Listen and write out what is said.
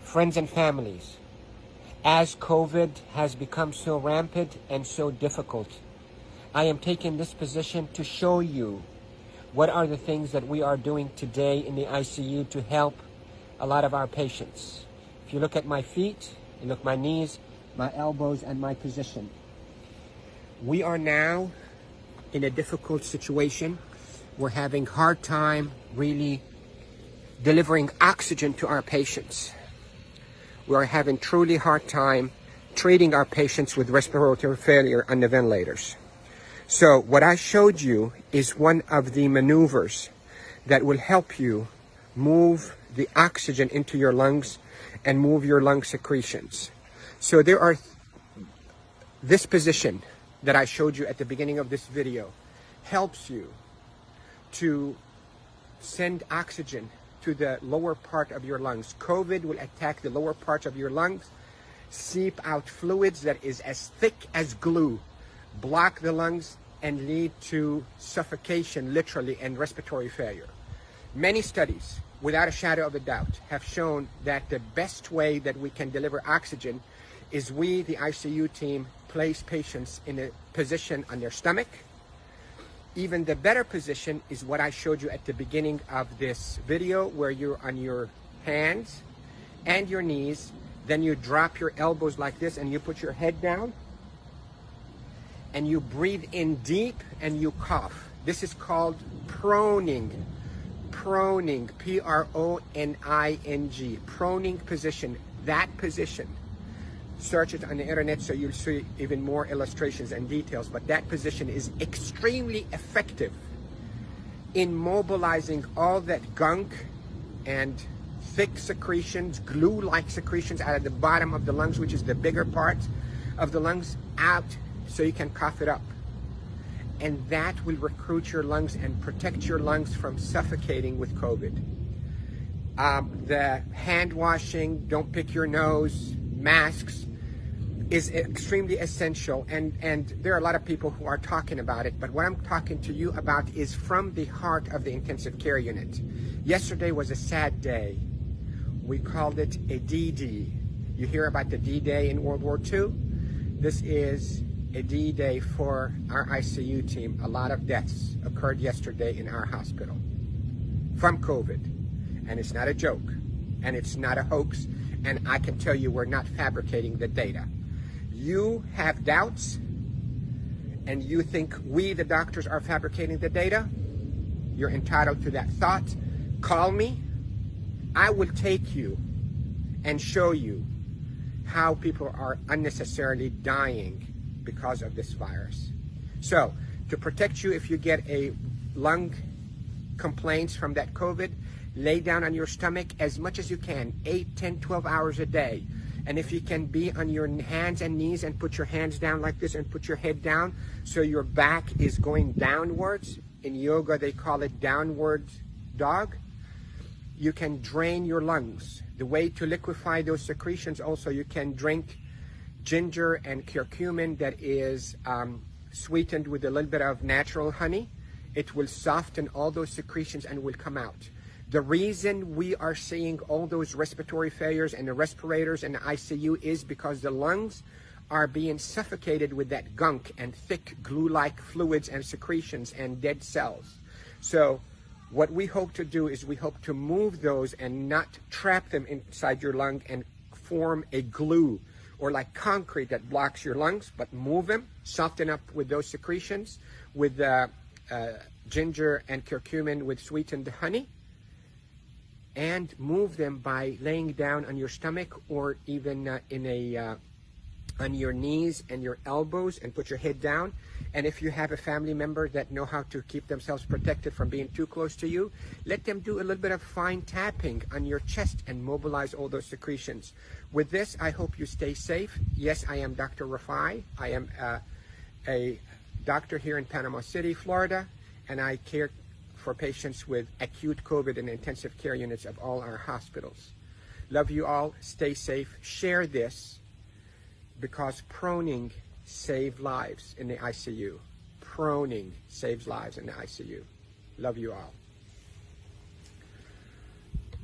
friends and families, as COVID has become so rampant and so difficult, I am taking this position to show you what are the things that we are doing today in the ICU to help a lot of our patients. If you look at my feet, you look at my knees, my elbows, and my position. We are now in a difficult situation. We're having a hard time really delivering oxygen to our patients. We are having truly hard time treating our patients with respiratory failure on the ventilators. So what I showed you is one of the maneuvers that will help you move the oxygen into your lungs and move your lung secretions. So there are this position that I showed you at the beginning of this video helps you to send oxygen to the lower part of your lungs. COVID will attack the lower parts of your lungs, seep out fluids that is as thick as glue, block the lungs, and lead to suffocation, literally, and respiratory failure. Many studies, without a shadow of a doubt, have shown that the best way that we can deliver oxygen is we, the ICU team, place patients in a position on their stomach. Even the better position is what I showed you at the beginning of this video, where you're on your hands and your knees, then you drop your elbows like this and you put your head down and you breathe in deep and you cough. This is called proning. Proning, P-R-O-N-I-N-G, proning position. That position, search it on the internet so you'll see even more illustrations and details, but that position is extremely effective in mobilizing all that gunk and thick secretions, glue-like secretions out of the bottom of the lungs, which is the bigger part of the lungs, out so you can cough it up. And that will recruit your lungs and protect your lungs from suffocating with COVID. The hand washing, don't pick your nose, masks is extremely essential, and there are a lot of people who are talking about it, but what I'm talking to you about is from the heart of the intensive care unit. Yesterday was a sad day. We called it a D-Day. You hear about the D-Day in World War II? This is a D-Day for our ICU team. A lot of deaths occurred yesterday in our hospital from COVID, and it's not a joke, and it's not a hoax, and I can tell you we're not fabricating the data. You have doubts, and you think we, the doctors, are fabricating the data. You're entitled to that thought. Call me. I will take you and show you how people are unnecessarily dying because of this virus. So, to protect you if you get a lung complaints from that COVID, lay down on your stomach as much as you can, 8, 10, 12 hours a day. And if you can be on your hands and knees and put your hands down like this and put your head down so your back is going downwards. In yoga, they call it downward dog. You can drain your lungs. The way to liquefy those secretions also, you can drink ginger and curcumin that is sweetened with a little bit of natural honey. It will soften all those secretions and will come out. The reason we are seeing all those respiratory failures and the respirators and the ICU is because the lungs are being suffocated with that gunk and thick glue-like fluids and secretions and dead cells. So what we hope to do is we hope to move those and not trap them inside your lung and form a glue or like concrete that blocks your lungs, but move them, soften up with those secretions with ginger and curcumin with sweetened honey, and move them by laying down on your stomach or even on your knees and your elbows and put your head down. And if you have a family member that know how to keep themselves protected from being too close to you, let them do a little bit of fine tapping on your chest and mobilize all those secretions. With this, I hope you stay safe. Yes, I am Dr. Rafai. I am a doctor here in Panama City, Florida, and I care for patients with acute COVID in intensive care units of all our hospitals. Love you all. Stay safe. Share this, because proning saves lives in the ICU. Proning saves lives in the ICU. Love you all.